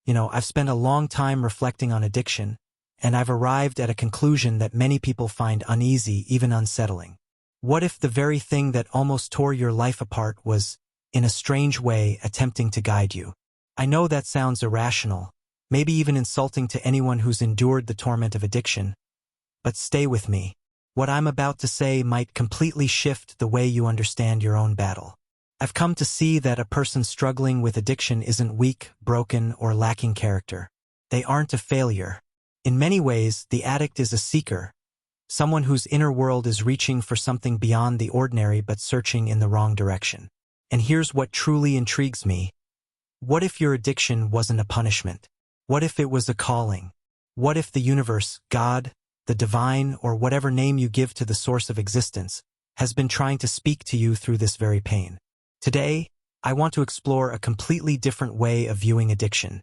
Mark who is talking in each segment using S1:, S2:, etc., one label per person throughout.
S1: I've spent a long time reflecting on addiction, and I've arrived at a conclusion that many people find uneasy, even unsettling. What if the very thing that almost tore your life apart was, in a strange way, attempting to guide you? I know that sounds irrational, maybe even insulting to anyone who's endured the torment of addiction, but stay with me. What I'm about to say might completely shift the way you understand your own battle. I've come to see that a person struggling with addiction isn't weak, broken, or lacking character. They aren't a failure. In many ways, the addict is a seeker, someone whose inner world is reaching for something beyond the ordinary but searching in the wrong direction. And here's what truly intrigues me. What if your addiction wasn't a punishment? What if it was a calling? What if the universe, God, the divine, or whatever name you give to the source of existence, has been trying to speak to you through this very pain? Today, I want to explore a completely different way of viewing addiction.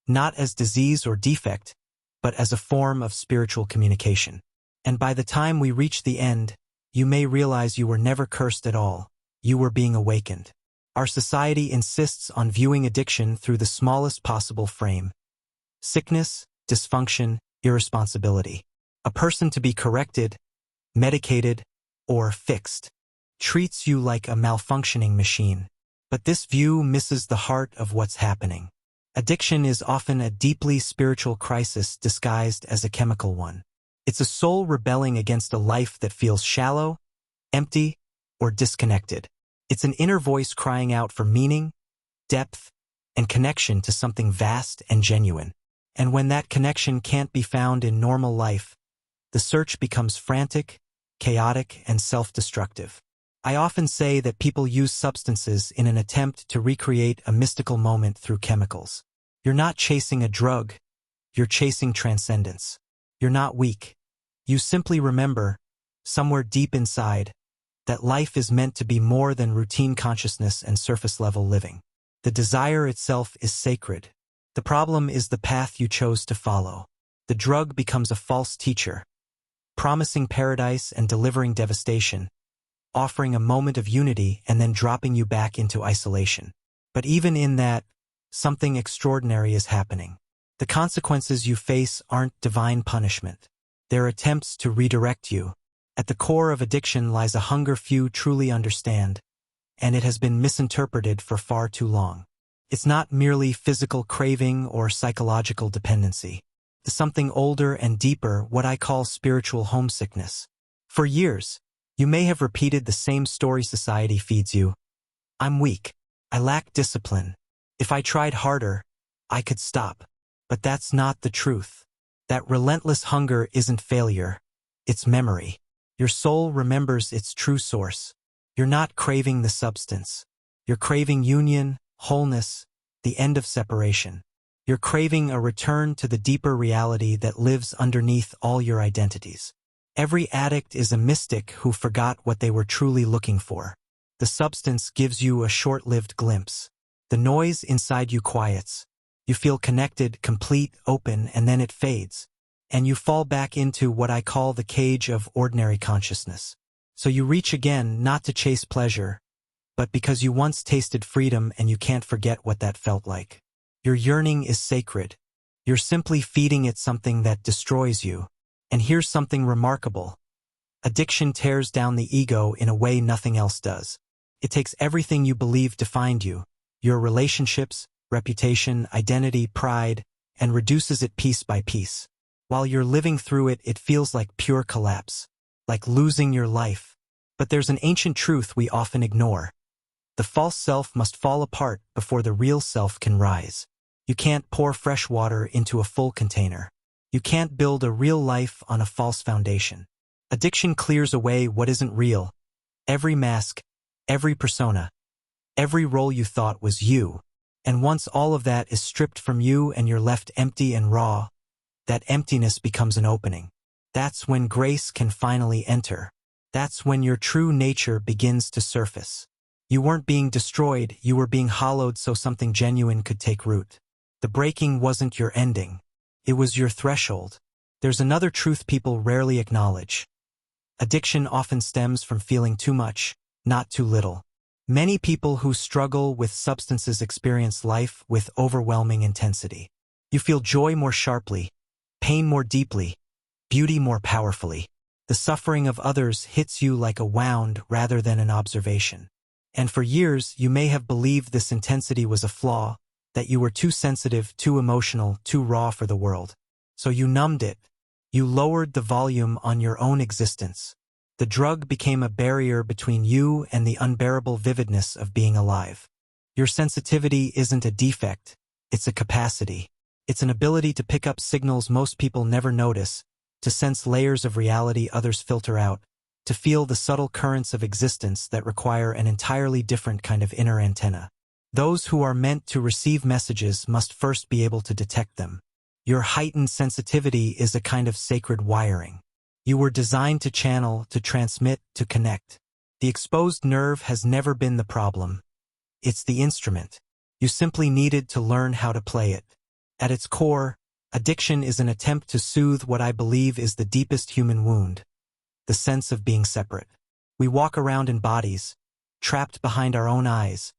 S1: Not as disease or defect, but as a form of spiritual communication. And by the time we reach the end, you may realize you were never cursed at all. You were being awakened. Our society insists on viewing addiction through the smallest possible frame: sickness, dysfunction, irresponsibility. A person to be corrected, medicated, or fixed treats you like a malfunctioning machine. But this view misses the heart of what's happening. Addiction is often a deeply spiritual crisis disguised as a chemical one. It's a soul rebelling against a life that feels shallow, empty, or disconnected. It's an inner voice crying out for meaning, depth, and connection to something vast and genuine. And when that connection can't be found in normal life, the search becomes frantic, chaotic, and self-destructive. I often say that people use substances in an attempt to recreate a mystical moment through chemicals. You're not chasing a drug, you're chasing transcendence. You're not weak. You simply remember, somewhere deep inside, that life is meant to be more than routine consciousness and surface-level living. The desire itself is sacred. The problem is the path you chose to follow. The drug becomes a false teacher, promising paradise and delivering devastation, offering a moment of unity and then dropping you back into isolation. But even in that, something extraordinary is happening. The consequences you face aren't divine punishment. They're attempts to redirect you. At the core of addiction lies a hunger few truly understand, and it has been misinterpreted for far too long. It's not merely physical craving or psychological dependency. It's something older and deeper, what I call spiritual homesickness. For years, you may have repeated the same story society feeds you. I'm weak. I lack discipline. If I tried harder, I could stop. But that's not the truth. That relentless hunger isn't failure. It's memory. Your soul remembers its true source. You're not craving the substance. You're craving union, wholeness, the end of separation. You're craving a return to the deeper reality that lives underneath all your identities. Every addict is a mystic who forgot what they were truly looking for. The substance gives you a short-lived glimpse. The noise inside you quiets. You feel connected, complete, open, and then it fades. And you fall back into what I call the cage of ordinary consciousness. So you reach again, not to chase pleasure, but because you once tasted freedom and you can't forget what that felt like. Your yearning is sacred. You're simply feeding it something that destroys you. And here's something remarkable. Addiction tears down the ego in a way nothing else does. It takes everything you believe defined you, your relationships, reputation, identity, pride, and reduces it piece by piece. While you're living through it, it feels like pure collapse, like losing your life. But there's an ancient truth we often ignore. The false self must fall apart before the real self can rise. You can't pour fresh water into a full container. You can't build a real life on a false foundation. Addiction clears away what isn't real. Every mask, every persona, every role you thought was you. And once all of that is stripped from you and you're left empty and raw, that emptiness becomes an opening. That's when grace can finally enter. That's when your true nature begins to surface. You weren't being destroyed, you were being hollowed so something genuine could take root. The breaking wasn't your ending. It was your threshold. There's another truth people rarely acknowledge. Addiction often stems from feeling too much, not too little. Many people who struggle with substances experience life with overwhelming intensity. You feel joy more sharply, pain more deeply, beauty more powerfully. The suffering of others hits you like a wound rather than an observation. And for years, you may have believed this intensity was a flaw, that you were too sensitive, too emotional, too raw for the world. So you numbed it. You lowered the volume on your own existence. The drug became a barrier between you and the unbearable vividness of being alive. Your sensitivity isn't a defect, it's a capacity. It's an ability to pick up signals most people never notice, to sense layers of reality others filter out, to feel the subtle currents of existence that require an entirely different kind of inner antenna. Those who are meant to receive messages must first be able to detect them. Your heightened sensitivity is a kind of sacred wiring. You were designed to channel, to transmit, to connect. The exposed nerve has never been the problem. It's the instrument. You simply needed to learn how to play it. At its core, addiction is an attempt to soothe what I believe is the deepest human wound, the sense of being separate. We walk around in bodies, trapped behind our own eyes,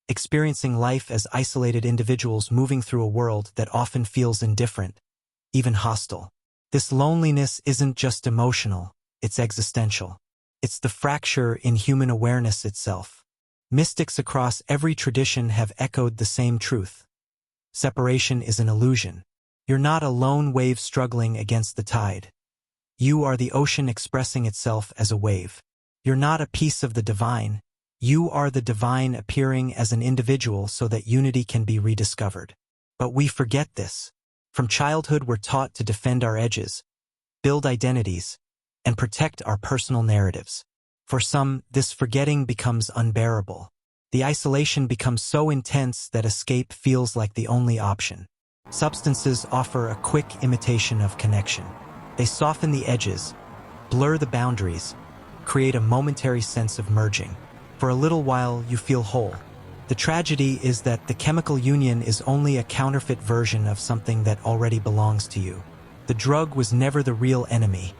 S1: experiencing life as isolated individuals moving through a world that often feels indifferent, even hostile. This loneliness isn't just emotional, it's existential. It's the fracture in human awareness itself. Mystics across every tradition have echoed the same truth. Separation is an illusion. You're not a lone wave struggling against the tide. You are the ocean expressing itself as a wave. You're not a piece of the divine. You are the divine appearing as an individual so that unity can be rediscovered. But we forget this. From childhood, we're taught to defend our edges, build identities, and protect our personal narratives. For some, this forgetting becomes unbearable. The isolation becomes so intense that escape feels like the only option. Substances offer a quick imitation of connection. They soften the edges, blur the boundaries, create a momentary sense of merging. For a little while, you feel whole. The tragedy is that the chemical union is only a counterfeit version of something that already belongs to you. The drug was never the real enemy.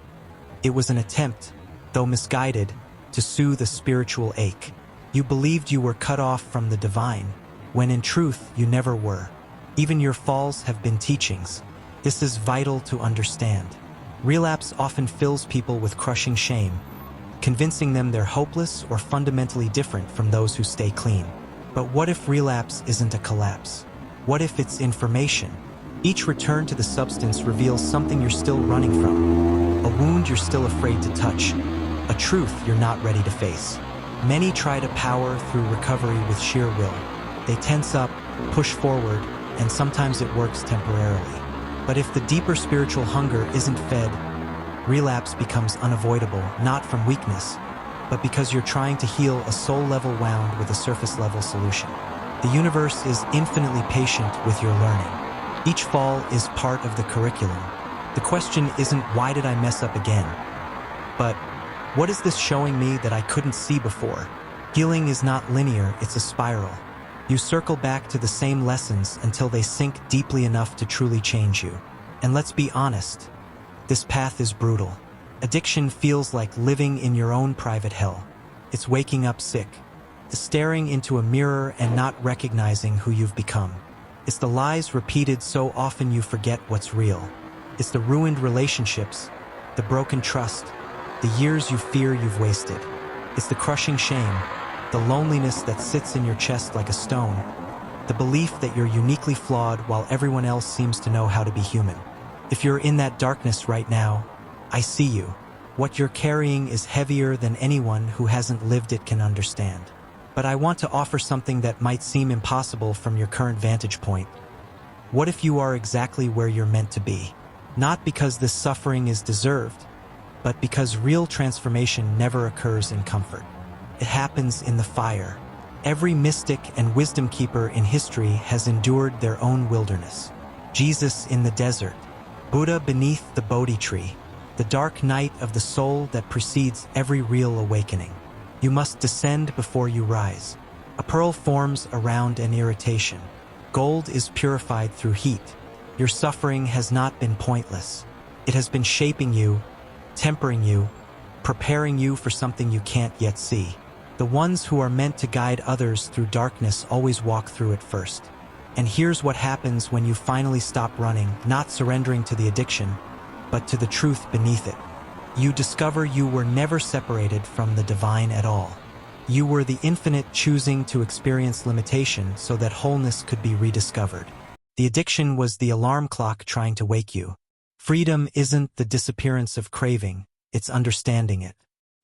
S1: It was an attempt, though misguided, to soothe a spiritual ache. You believed you were cut off from the divine, when in truth you never were. Even your falls have been teachings. This is vital to understand. Relapse often fills people with crushing shame, convincing them they're hopeless or fundamentally different from those who stay clean. But what if relapse isn't a collapse? What if it's information? Each return to the substance reveals something you're still running from, a wound you're still afraid to touch, a truth you're not ready to face. Many try to power through recovery with sheer will. They tense up, push forward, and sometimes it works temporarily. But if the deeper spiritual hunger isn't fed, relapse becomes unavoidable, not from weakness, but because you're trying to heal a soul-level wound with a surface-level solution. The universe is infinitely patient with your learning. Each fall is part of the curriculum. The question isn't, why did I mess up again? But, what is this showing me that I couldn't see before? Healing is not linear, it's a spiral. You circle back to the same lessons until they sink deeply enough to truly change you. And let's be honest, this path is brutal. Addiction feels like living in your own private hell. It's waking up sick, the staring into a mirror and not recognizing who you've become. It's the lies repeated so often you forget what's real. It's the ruined relationships, the broken trust, the years you fear you've wasted. It's the crushing shame, the loneliness that sits in your chest like a stone, the belief that you're uniquely flawed while everyone else seems to know how to be human. If you're in that darkness right now, I see you. What you're carrying is heavier than anyone who hasn't lived it can understand. But I want to offer something that might seem impossible from your current vantage point. What if you are exactly where you're meant to be? Not because this suffering is deserved, but because real transformation never occurs in comfort. It happens in the fire. Every mystic and wisdom keeper in history has endured their own wilderness. Jesus in the desert, Buddha beneath the Bodhi tree, the dark night of the soul that precedes every real awakening. You must descend before you rise. A pearl forms around an irritation. Gold is purified through heat. Your suffering has not been pointless. It has been shaping you, tempering you, preparing you for something you can't yet see. The ones who are meant to guide others through darkness always walk through it first. And here's what happens when you finally stop running, not surrendering to the addiction, but to the truth beneath it. You discover you were never separated from the divine at all. You were the infinite choosing to experience limitation so that wholeness could be rediscovered. The addiction was the alarm clock trying to wake you. Freedom isn't the disappearance of craving, it's understanding it.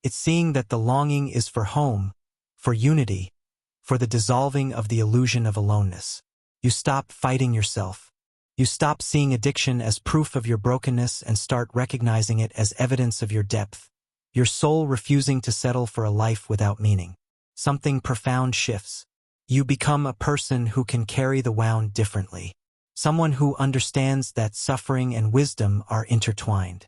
S1: It's seeing that the longing is for home, for unity, for the dissolving of the illusion of aloneness. You stop fighting yourself. You stop seeing addiction as proof of your brokenness and start recognizing it as evidence of your depth. Your soul refusing to settle for a life without meaning. Something profound shifts. You become a person who can carry the wound differently. Someone who understands that suffering and wisdom are intertwined.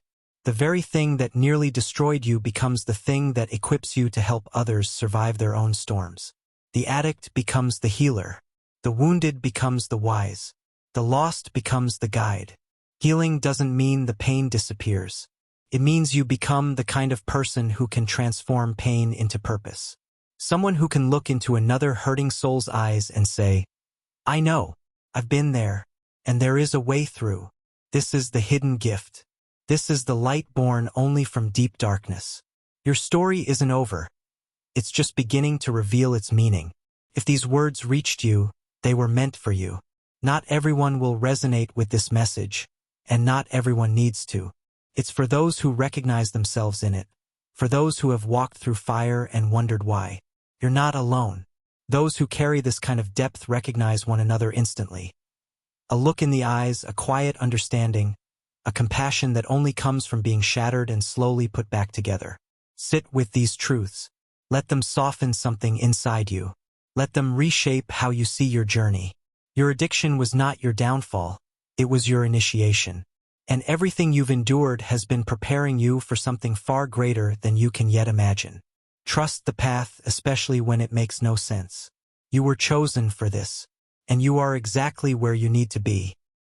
S1: The very thing that nearly destroyed you becomes the thing that equips you to help others survive their own storms. The addict becomes the healer. The wounded becomes the wise. The lost becomes the guide. Healing doesn't mean the pain disappears. It means you become the kind of person who can transform pain into purpose. Someone who can look into another hurting soul's eyes and say, I know, I've been there, and there is a way through. This is the hidden gift. This is the light born only from deep darkness. Your story isn't over. It's just beginning to reveal its meaning. If these words reached you, they were meant for you. Not everyone will resonate with this message, and not everyone needs to. It's for those who recognize themselves in it, for those who have walked through fire and wondered why. You're not alone. Those who carry this kind of depth recognize one another instantly. A look in the eyes, a quiet understanding, a compassion that only comes from being shattered and slowly put back together. Sit with these truths. Let them soften something inside you. Let them reshape how you see your journey. Your addiction was not your downfall. It was your initiation. And everything you've endured has been preparing you for something far greater than you can yet imagine. Trust the path, especially when it makes no sense. You were chosen for this, and you are exactly where you need to be.